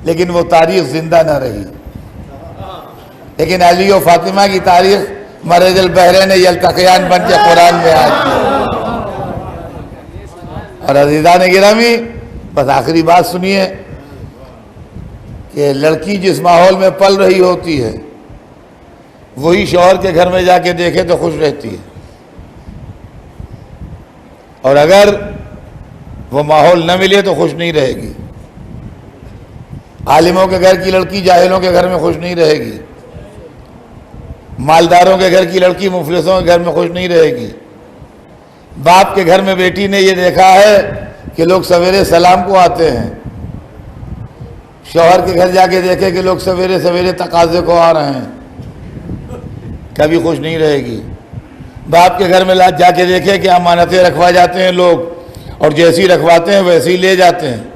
लेकिन वो तारीख जिंदा न रही। लेकिन अली और फातिमा की तारीख मरजल बहरैन यल्तक़ियान बन के कुरान में आती है। और अज़ीज़ान गिरामी, बस आखिरी बात सुनिए कि लड़की जिस माहौल में पल रही होती है वही शौहर के घर में जाके देखे तो खुश रहती है, और अगर वो माहौल न मिले तो खुश नहीं रहेगी। आलिमों के घर की लड़की जाहिलों के घर में खुश नहीं रहेगी, मालदारों के घर की लड़की मुफलिसों के घर में खुश नहीं रहेगी। बाप के घर में बेटी ने ये देखा है कि लोग सवेरे सलाम को आते हैं, शौहर के घर जाके देखे कि लोग सवेरे सवेरे तकाजे को आ रहे हैं, कभी खुश नहीं रहेगी। बाप के घर में जाके देखे कि अमानतें रखवा जाते हैं लोग, और जैसी रखवाते हैं वैसे ही ले जाते हैं।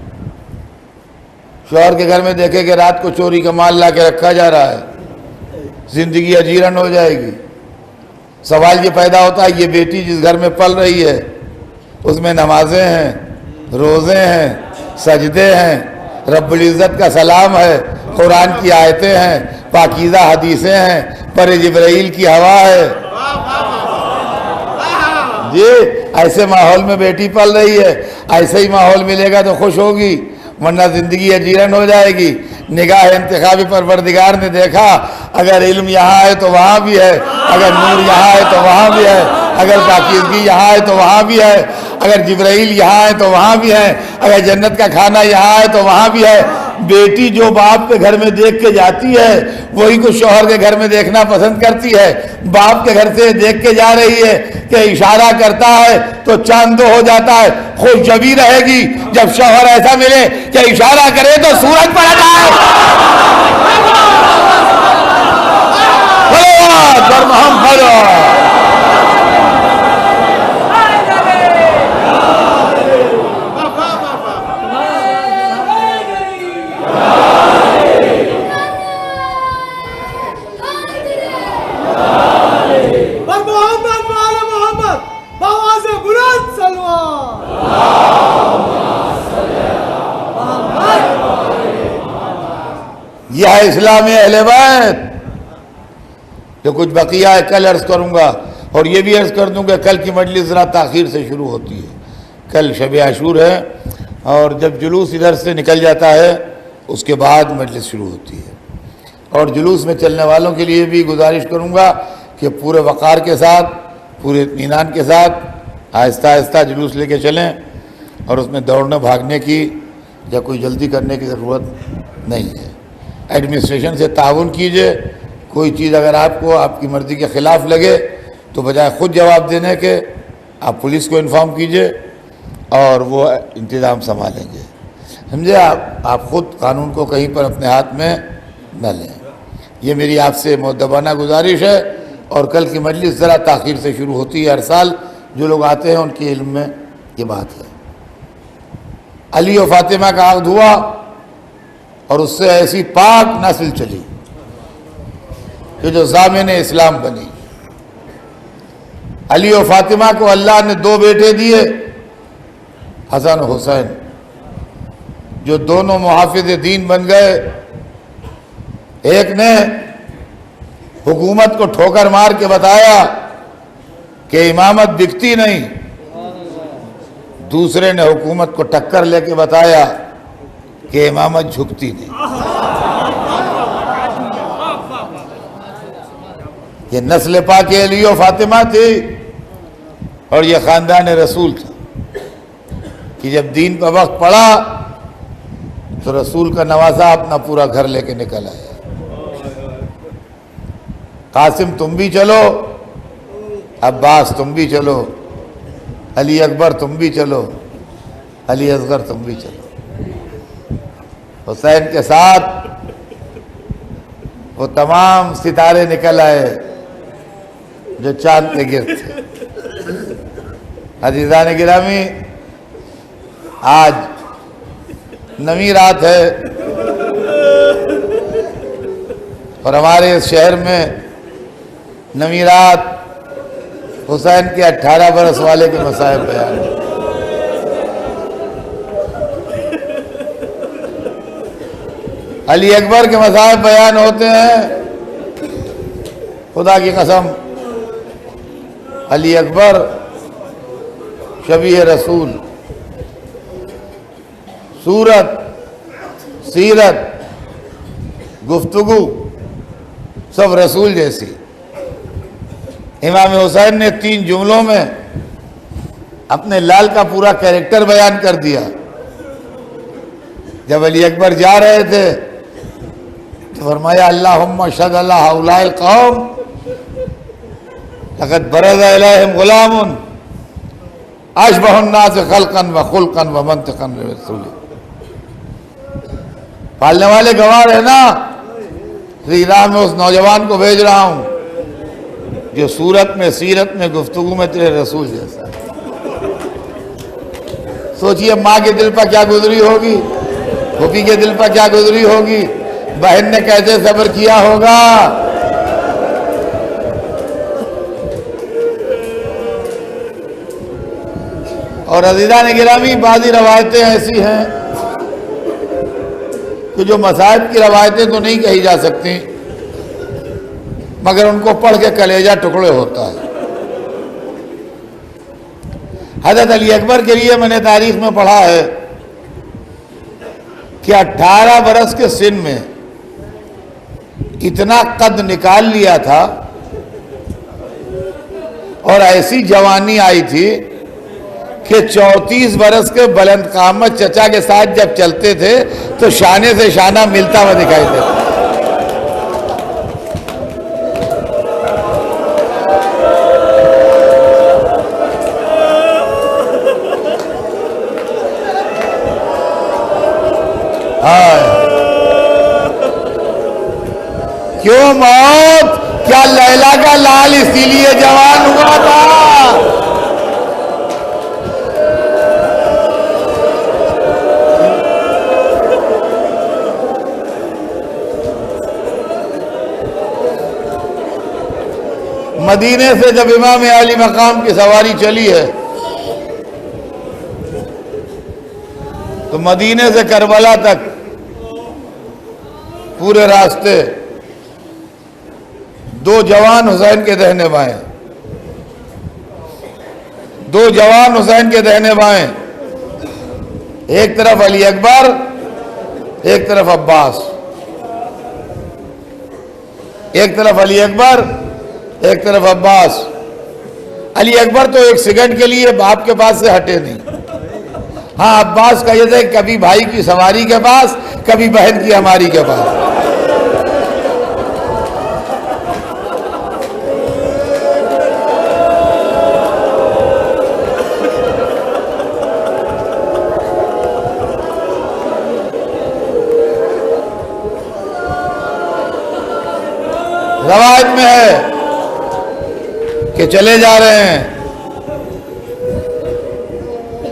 शौहर के घर में देखे कि रात को चोरी का माल ला के रखा जा रहा है, जिंदगी अजीरन हो जाएगी। सवाल ये पैदा होता है, ये बेटी जिस घर में पल रही है उसमें नमाजें हैं, रोज़े हैं, सजदे हैं, रब्बुल इज़्ज़त का सलाम है, कुरान की आयतें हैं, पाकीज़ा हदीसें हैं, पर जिब्राइल की हवा है। जी, ऐसे माहौल में बेटी पल रही है, ऐसे ही माहौल मिलेगा तो खुश होगी, वरना ज़िंदगी अजीरन हो जाएगी। निगाह इंतखाबी परवरदिगार ने देखा, अगर इल्म यहाँ है तो वहाँ भी है, अगर नूर यहाँ है तो वहाँ भी है, अगर पाकीज़गी यहाँ है तो वहाँ भी है, अगर जिब्राइल यहाँ है तो वहाँ भी है, अगर जन्नत का खाना यहाँ है तो वहाँ भी है। बेटी जो बाप के घर में देख के जाती है वही कुछ शौहर के घर में देखना पसंद करती है। बाप के घर से देख के जा रही है कि इशारा करता है तो चांद दो हो जाता है, खुश जबी रहेगी जब शौहर ऐसा मिले कि इशारा करे तो सूरज पड़ जाए। यह है इस्लामी अहले बैत। जो कुछ बकिया है कल अर्ज करूंगा, और ये भी अर्ज कर दूंगा कल की मजलिस ज़रा ताख़ीर से शुरू होती है। कल शब आशूर है और जब जुलूस इधर से निकल जाता है उसके बाद मजलिस शुरू होती है। और जुलूस में चलने वालों के लिए भी गुजारिश करूंगा कि पूरे वक़ार के साथ, पूरे इत्मीनान के साथ आहिस्ता आहिस्ता जुलूस लेके चलें, और उसमें दौड़ने भागने की या कोई जल्दी करने की ज़रूरत नहीं है। एडमिनिस्ट्रेशन से ताउन कीजिए, कोई चीज़ अगर आपको आपकी मर्ज़ी के ख़िलाफ़ लगे तो बजाय ख़ुद जवाब देने के आप पुलिस को इन्फॉर्म कीजिए और वो इंतज़ाम संभालेंगे। समझे? आप ख़ुद कानून को कहीं पर अपने हाथ में न लें। ये मेरी आपसे मुअद्दबाना गुजारिश है। और कल की मजलिस ज़रा ताख़ीर से शुरू होती है। हर साल जो लोग आते हैं उनके इल्म में ये बात है। अली और फ़ातिमा का अक़्द हुआ और उससे ऐसी पाक नस्ल चली कि जो ज़ामिन इस्लाम बनी। अली और फ़ातिमा को अल्लाह ने 2 बेटे दिए, हसन और हुसैन, जो दोनों मुहाफ़िज़ दीन बन गए। एक ने हुकूमत को ठोकर मार के बताया कि इमामत बिकती नहीं, दूसरे ने हुकूमत को टक्कर लेके बताया कि इमामत झुकती नहीं। ये नस्ल पाक अली और फ़ातिमा थी और ये ख़ानदान रसूल था कि जब दीन का वक्त पड़ा तो रसूल का नवासा अपना पूरा घर लेके निकल आया। कासिम तुम भी चलो, अब्बास तुम भी चलो, अली अकबर तुम भी चलो, अली असगर तुम भी चलो। हुसैन के साथ वो तमाम सितारे निकल आए जो चांद के गिर्द थे। अज़ीज़ान गिरामी, आज नवी रात है और हमारे इस शहर में नवी रात हुसैन के 18 बरस वाले के मसाइब बयान। अली अकबर के मसाइब बयान होते हैं। खुदा की कसम, अली अकबर शबीह रसूल, सूरत, सीरत, गुफ्तगू सब रसूल जैसी। इमाम हुसैन ने 3 जुमलों में अपने लाल का पूरा कैरेक्टर बयान कर दिया। जब अली अकबर जा रहे थे तो फरमाया, अल्लाहुम्मा शहद अला हाउलाइल कौम लक़द बरज़ इलैहिम गुलामुन अशबहुन नास खल्क़न व खुल्क़न व मंतिक़न रसूल। पालने वाले गवाह है ना, श्री राम में उस नौजवान को भेज रहा हूं जो सूरत में, सीरत में, गुफ्तगू में तेरे रसूल जैसा है। सोचिए माँ के दिल पर क्या गुजरी होगी, फूफी के दिल पर क्या गुजरी होगी, बहन ने कैसे सब्र किया होगा। और अज़ीज़ान गिरामी, बाज़ी रवायतें ऐसी हैं कि जो मसाइब की रवायतें तो नहीं कही जा सकती, मगर उनको पढ़ के कलेजा टुकड़े होता है। हज़रत अली अकबर के लिए मैंने तारीख में पढ़ा है कि 18 बरस के सिन में इतना कद निकाल लिया था और ऐसी जवानी आई थी कि 34 बरस के बुलंद कामत चचा के साथ जब चलते थे तो शाने से शाना मिलता हुआ दिखाई देता। क्यों मौत? क्या लैला का लाल इसीलिए जवान हुआ था? मदीने से जब इमाम आली मकाम की सवारी चली है तो मदीने से करबला तक पूरे रास्ते 2 जवान हुसैन के दाहिने बाएं, 2 जवान हुसैन के दाहिने बाएं, एक तरफ अली अकबर, एक तरफ अब्बास, एक तरफ अली अकबर, एक तरफ अब्बास। अली अकबर तो 1 सेकंड के लिए बाप के पास से हटे नहीं। हाँ, अब्बास का ये था कभी भाई की सवारी के पास, कभी बहन की हमारी के पास। रवायत में है कि चले जा रहे हैं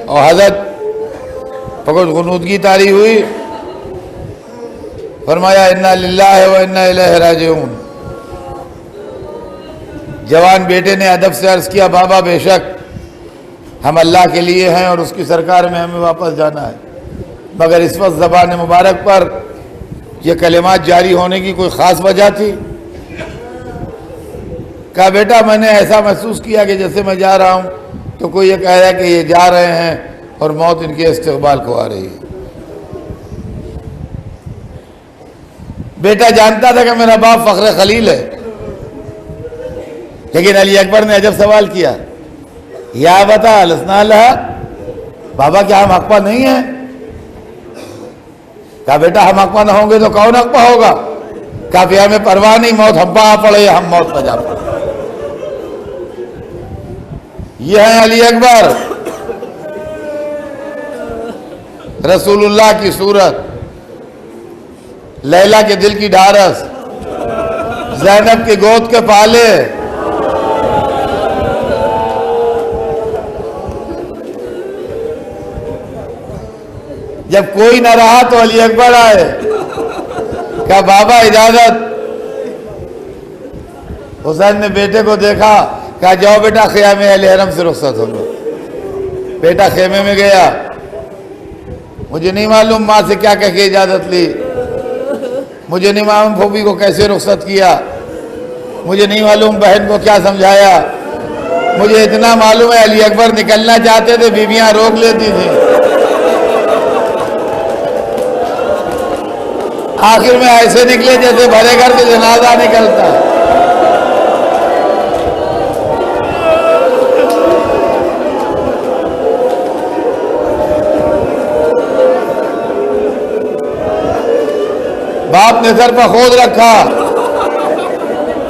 और हजरत फकत गुनूदगी तारी हुई, फरमाया इन्ना लिल्लाहि व इन्ना इलैहि राजिऊन। जवान बेटे ने अदब से अर्ज किया, बाबा बेशक हम अल्लाह के लिए हैं और उसकी सरकार में हमें वापस जाना है, मगर इस वक्त ज़बान मुबारक पर यह कलिमात जारी होने की कोई ख़ास वजह थी? कहा बेटा मैंने ऐसा महसूस किया कि जैसे मैं जा रहा हूँ तो कोई ये कह रहा है कि ये जा रहे हैं और मौत इनके इस्तकबाल को आ रही है। बेटा जानता था कि मेरा बाप फ़ख्र खलील है, लेकिन अली अकबर ने अजब सवाल किया, या बता लसना लहा, बाबा क्या हम हक़पा नहीं है? कहा बेटा हम हक़पा ना होंगे तो कौन हक़पा होगा? कहा फिर हमें परवाह नहीं, मौत हम पा पड़े हम मौत पर जा पड़े। ये है अली अकबर, रसूलुल्लाह की सूरत, लैला के दिल की ढारस, ज़ैनब के गोद के पाले, जब कोई ना रहा तो अली अकबर आए, क्या बाबा इजाजत? हुसैन ने बेटे को देखा, कहा जाओ बेटा ख़यामे अहले हरम से रुखसत हो लो। बेटा खेमे में गया, मुझे नहीं मालूम माँ से क्या कह के इजाज़त ली, मुझे नहीं मालूम फूफी को कैसे रुखसत किया, मुझे नहीं मालूम बहन को क्या समझाया, मुझे इतना मालूम है अली अकबर निकलना चाहते थे, बीवियां रोक लेती थी। आखिर में ऐसे निकले जैसे भरे घर से जनाजा निकलता है। बाप ने सर पर खोद रखा,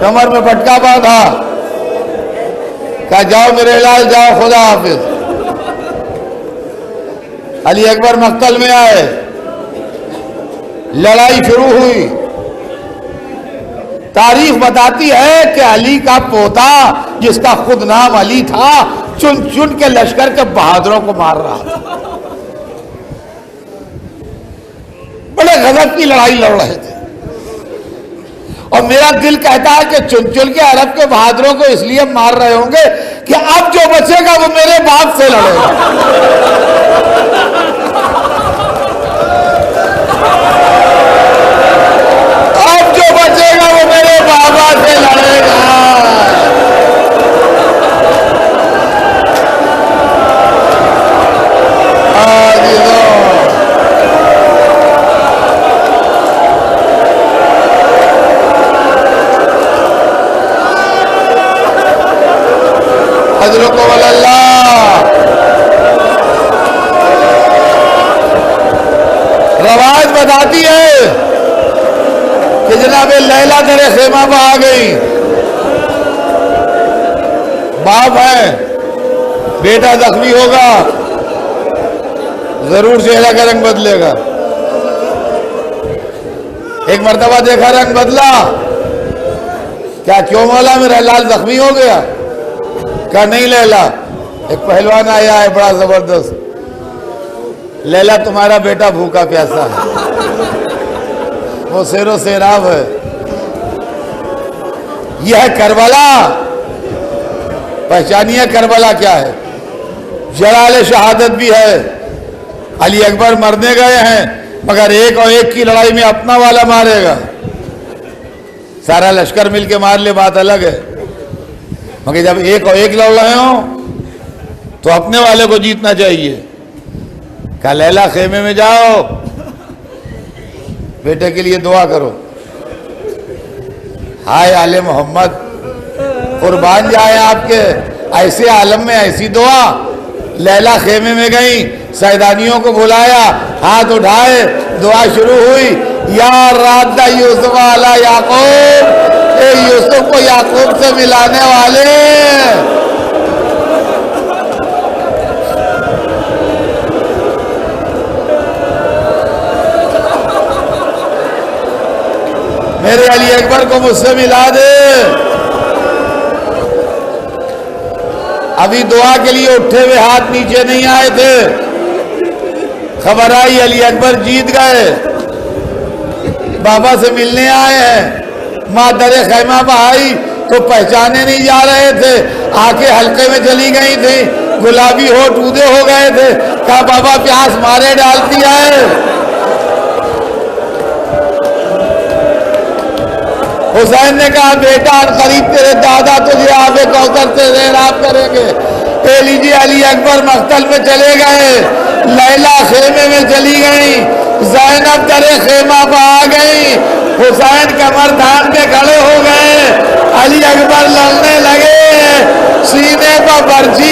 कमर में पटका बांधा, कहा जाओ मेरे लाल जाओ, खुदा हाफिज। अली अकबर मक्तल में आए, लड़ाई शुरू हुई। तारीख बताती है कि अली का पोता जिसका खुद नाम अली था, चुन चुन के लश्कर के बहादुरों को मार रहा था। बड़े गजब की लड़ाई लड़ रहे थे और मेरा दिल कहता है कि चुन चुन के अरब के बहादुरों को इसलिए मार रहे होंगे कि अब जो बचेगा वो मेरे बाप से लड़ेगा। अब जो बचेगा वो मेरे बाबा से लड़ेगा। रवायत बताती है कि जनाब लैला तेरे खेमा पर आ गई। बाप है, बेटा जख्मी होगा, जरूर चेहरा का रंग बदलेगा। एक मर्तबा देखा रंग बदला, क्या क्यों मौला मेरा लाल जख्मी हो गया? क्या नहीं लैला, एक पहलवान आया है बड़ा जबरदस्त, लैला तुम्हारा बेटा भूखा प्यासा है, वो शेरो शेराब है। यह है करबला। पहचानिए करबला क्या है? जलाल शहादत भी है। अली अकबर मरने गए हैं, मगर एक और एक की लड़ाई में अपना वाला मारेगा। सारा लश्कर मिलके मार ले बात अलग है, मगर जब एक और एक लड़ रहे हो तो अपने वाले को जीतना चाहिए। कहा लैला खेमे में जाओ, बेटे के लिए दुआ करो। हाय आले मोहम्मद, कुर्बान जाए आपके ऐसे आलम में ऐसी दुआ। लैला खेमे में गई, सैदानियों को बुलाया, हाथ उठाए, दुआ शुरू हुई। या रादा यूसुफ अला याकूब, ए यूसुफ को याकूब से मिलाने वाले। मेरे अली अकबर को मुझसे मिला दे। अभी दुआ के लिए उठे हुए हाथ नीचे नहीं आए थे, खबर आई अली अकबर जीत गए, बाबा से मिलने आए हैं। माँ दरे खैमा पर आई तो पहचाने नहीं जा रहे थे, आके हल्के में चली गई थी, गुलाबी होठ ऊदे हो गए थे। कहा बाबा प्यास मारे डालती है। हुसैन ने कहा बेटा करीब तेरे दादा तुझे आबे कौसर से सैराब करेंगे। ले लीजिए अली अकबर मख्तल में चले गए, लैला खेमे में चली गई, ज़ैनब दरे खेमा पर आ गई, हुसैन कमर थाम के खड़े हो गए, अली अकबर लड़ने लगे, सीने पर बर्छी